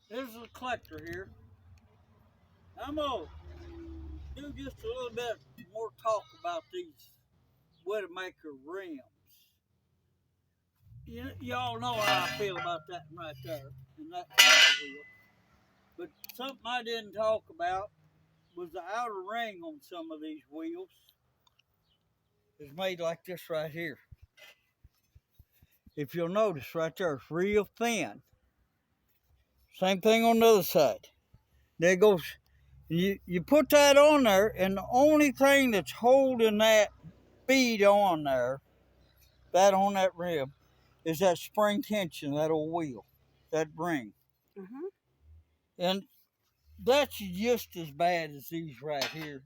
This is a collector here. I'm going to do just a little bit more talk about these Widowmaker rims. Y'all know how I feel about that right there, and that wheel. But something I didn't talk about was the outer ring on some of these wheels is made like this right here. If you'll notice right there, it's real thin. Same thing on the other side. There goes, you put that on there, and the only thing that's holding that bead on there, that on that rim, is that spring tension, that old wheel, that ring. Mm-hmm. And that's just as bad as these right here.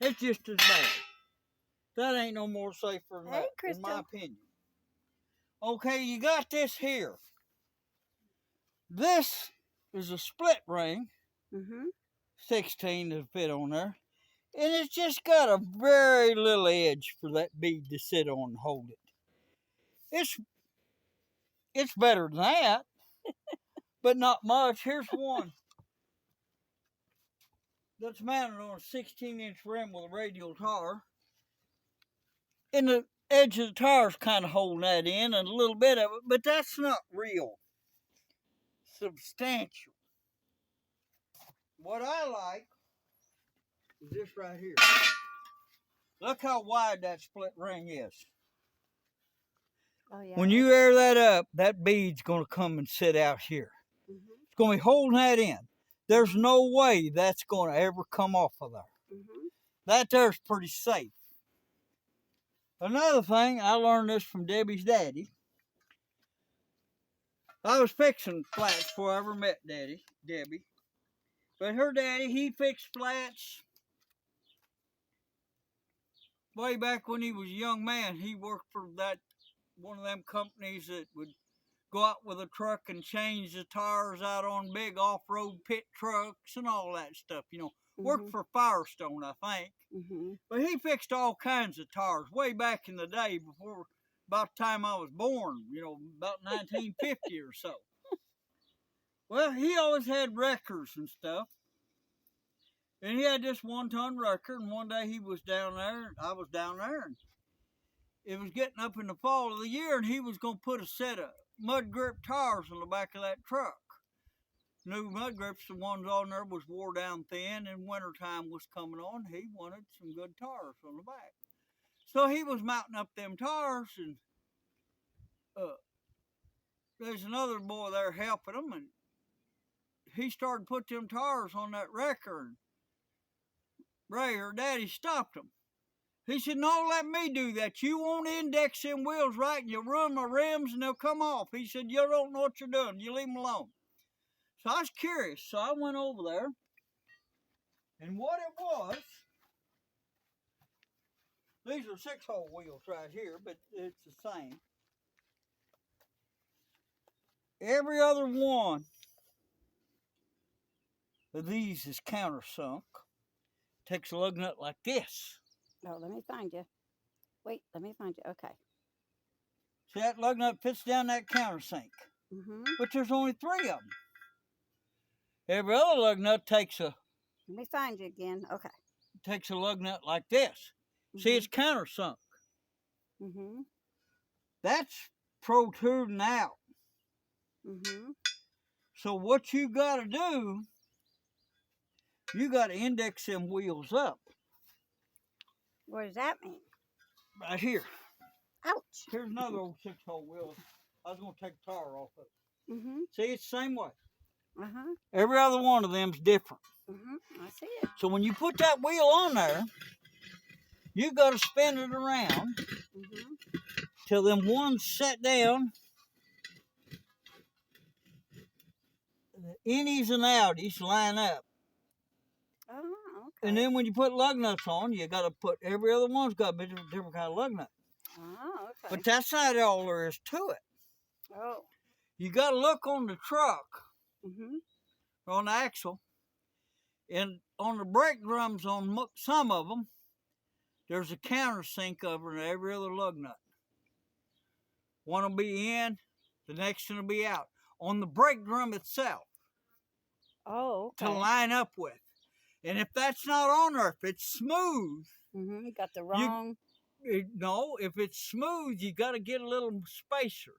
It's just as bad. That ain't no more safer than that, in my opinion. Okay, you got this here. This is a split ring, 16 to fit on there. And it's just got a very little edge for that bead to sit on and hold it. It's better than that, but not much. Here's one that's mounted on a 16-inch rim with a radial tar. And the edge of the tar is kind of holding that in, and a little bit of it, but that's not real substantial. What I like is this right here. Look how wide that split ring is. Oh, yeah. When you air that up, that bead's going to come and sit out here. It's going to be holding that in. There's no way that's going to ever come off of there. That there's pretty safe. Another thing, I learned this from Debbie's daddy. I was fixing flats before I ever met Debbie. But her daddy, he fixed flats way back when he was a young man. He worked for one of them companies that would go out with a truck and change the tires out on big off-road pit trucks and all that stuff, Worked for Firestone, I think. But he fixed all kinds of tires way back in the day before, about the time I was born, about 1950 or so. Well, he always had wreckers and stuff. And he had this 1-ton wrecker, and one day he was down there, and I was down there, and it was getting up in the fall of the year, and he was going to put a set of mud grip tires on the back of that truck. New mud grips, the ones on there was wore down thin, and wintertime was coming on. He wanted some good tires on the back. So he was mounting up them tires, and there's another boy there helping him, and he started to put them tires on that wrecker, and Ray, her daddy, stopped him. He said, "No, let me do that. You won't index them wheels right, and you'll ruin my rims, and they'll come off." He said, "You don't know what you're doing. You leave them alone." So I was curious, so I went over there, and what it was, these are 6-hole wheels right here, but it's the same. Every other one of these is countersunk. Takes a lug nut like this. Oh, let me find you. Wait, let me find you. Okay. See, that lug nut fits down that countersink. But there's only 3 of them. Every other lug nut takes a... Let me find you again. Okay. Takes a lug nut like this. See, it's countersunk. That's protruding out. So what you got to do, you got to index them wheels up. What does that mean? Right here. Ouch. Here's another old 6-hole wheel. I was going to take the tar off of it. See, it's the same way. Every other one of them's different. I see it. So when you put that wheel on there, you got to spin it around till them ones set down. The innies and outies line up. Oh, okay. And then when you put lug nuts on, you got to put, every other one's got a different kind of lug nut. Oh, okay. But that's not all there is to it. Oh. You got to look on the truck, on the axle, and on the brake drums on some of them, there's a countersink over every other lug nut. One will be in, the next one will be out. On the brake drum itself, Oh, to okay. line up with. And if that's not on there, if it's smooth, You got the wrong. no, if it's smooth, you got to get a little spacer.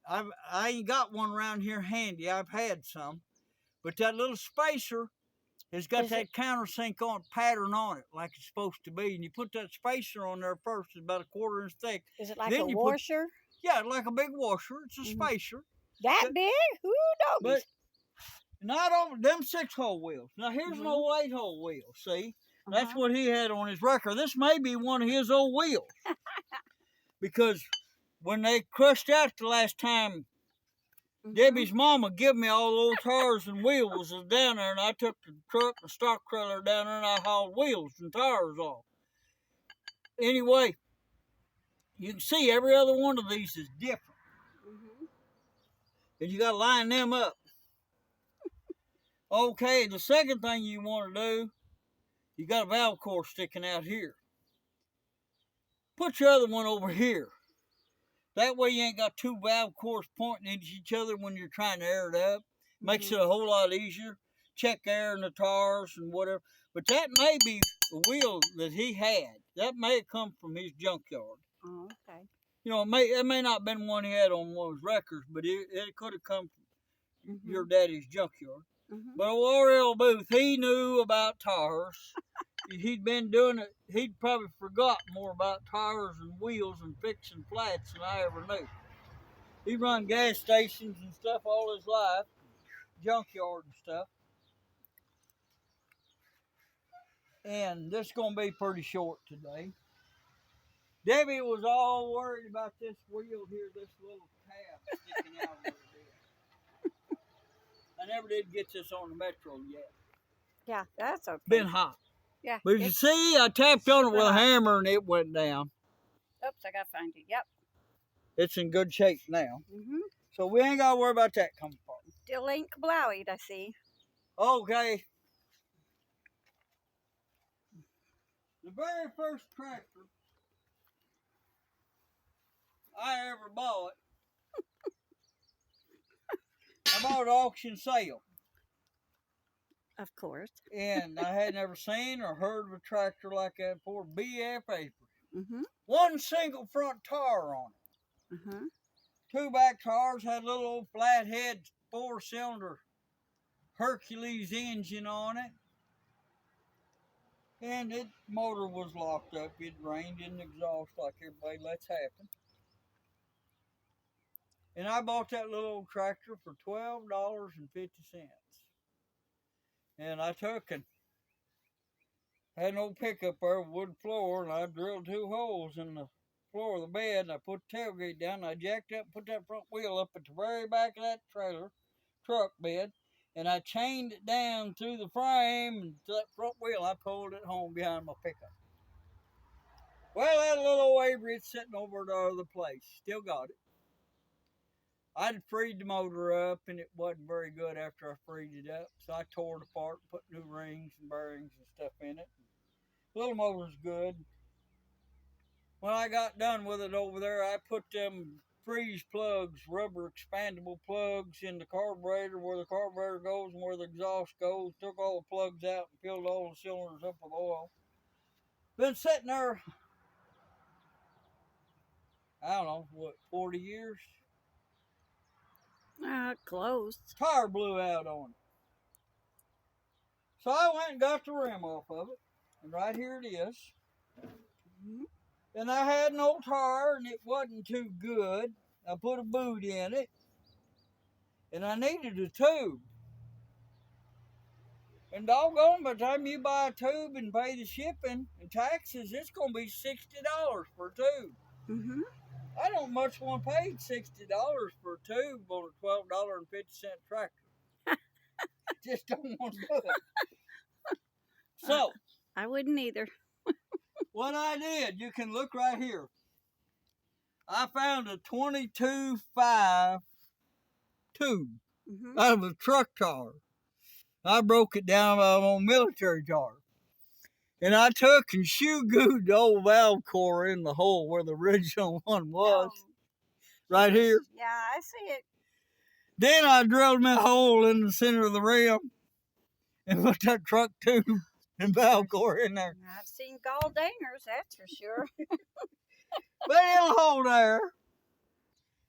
I ain't got one around here handy. I've had some, but that little spacer has got Is that it, countersink on pattern on it, like it's supposed to be. And you put that spacer on there first, it's about 1/4 inch thick. is it like Then a you washer? yeah, like a big washer. It's a spacer. That But, big? Who but knows? not on them 6-hole wheels. Now here's an old 8-hole wheel. See, that's what he had on his record. This may be one of his old wheels because when they crushed out the last time, Debbie's mama give me all the old tires and wheels was down there, and I took the truck, the stock trailer down there, and I hauled wheels and tires off. Anyway, you can see every other one of these is different, and you got to line them up. Okay, the second thing you want to do, you got a valve core sticking out here. Put your other one over here. That way you ain't got two valve cores pointing at each other when you're trying to air it up. Makes it a whole lot easier. Check air in the tires and whatever. But that may be the wheel that he had. That may have come from his junkyard. Oh, okay. You know, it may not have been one he had on one of his records, but it could have come from your daddy's junkyard. But Oriel Booth, he knew about tires. He'd been doing it. He'd probably forgot more about tires and wheels and fixing flats than I ever knew. He run gas stations and stuff all his life, junkyard and stuff. And this is going to be pretty short today. Debbie was all worried about this wheel here, this little tab sticking out a little bit. I never did get this on the Metro yet. Yeah, that's okay. Been hot. Yeah. But you see, I tapped on it with a hammer and it went down. Oops, I got to find you. Yep. It's in good shape now. So we ain't got to worry about that coming apart. Still ain't kablowied, I see. Okay. The very first tractor I ever bought, I bought at auction sale. Of course. And I had never seen or heard of a tractor like that before. BF apron. 1 single front tire on it. 2 back tires, had a little old flathead 4-cylinder Hercules engine on it. And its motor was locked up. It rained in the exhaust like everybody lets happen. And I bought that little old tractor for $12.50. And I took and had an old pickup there, wood floor, and I drilled 2 holes in the floor of the bed, and I put the tailgate down, and I jacked up and put that front wheel up at the very back of that truck bed, and I chained it down through the frame and to that front wheel. I pulled it home behind my pickup. Well, that little old Avery, it's sitting over at the other place. Still got it. I'd freed the motor up, and it wasn't very good after I freed it up, so I tore it apart and put new rings and bearings and stuff in it. The little motor's good. When I got done with it over there, I put them freeze plugs, rubber expandable plugs in the carburetor where the carburetor goes and where the exhaust goes. Took all the plugs out and filled all the cylinders up with oil. Been sitting there, I don't know, what, 40 years? Close. Tire blew out on it. So I went and got the rim off of it. And right here it is. And I had an old tire and it wasn't too good. I put a boot in it. And I needed a tube. And doggone, by the time you buy a tube and pay the shipping and taxes, it's going to be $60 for a tube. I don't much want to pay $60 for a tube on a $12.50 tractor. Just don't want to do it. So, I wouldn't either. what I did, you can look right here. I found a 22.5 tube out of a truck tire. I broke it down on military tire. And I took and shoe-gooed the old valve core in the hole where the original one was. Right here. Yeah, I see it. Then I drilled me a hole in the center of the rim. and put that truck tube and valve core in there. I've seen gall dangers, that's for sure. But it'll hold there.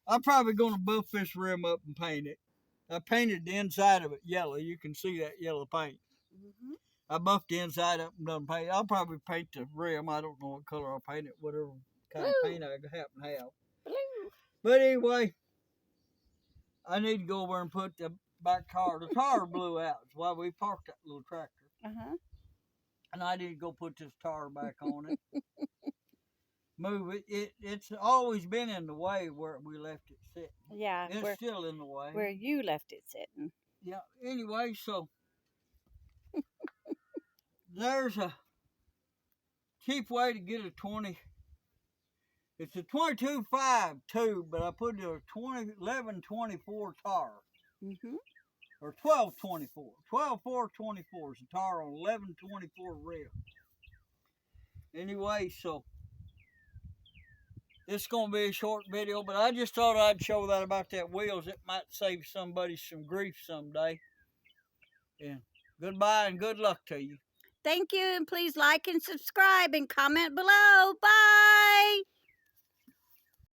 I'm probably going to buff this rim up and paint it. I painted the inside of it yellow. You can see that yellow paint. Mm-hmm. I buffed the inside up and done paint. I'll probably paint the rim. I don't know what color I'll paint it, whatever kind of paint I happen to have. Blue. But anyway, I need to go over and put the back tire. The tire blew out. That's why we parked that little tractor. Uh-huh. And I need to go put this tire back on it. Move it. It's always been in the way where we left it sitting. Yeah. It's still in the way. Where you left it sitting. Yeah. Anyway, so there's a cheap way to get a 20. It's a 22.5 tube, but I put a 11.24 tar. Mm-hmm. Or 12.24. 12.424 is a tar on 11.24 rim. Anyway, so it's going to be a short video, but I just thought I'd show that about that wheels. It might save somebody some grief someday. And goodbye and good luck to you. Thank you, and please like and subscribe and comment below. Bye!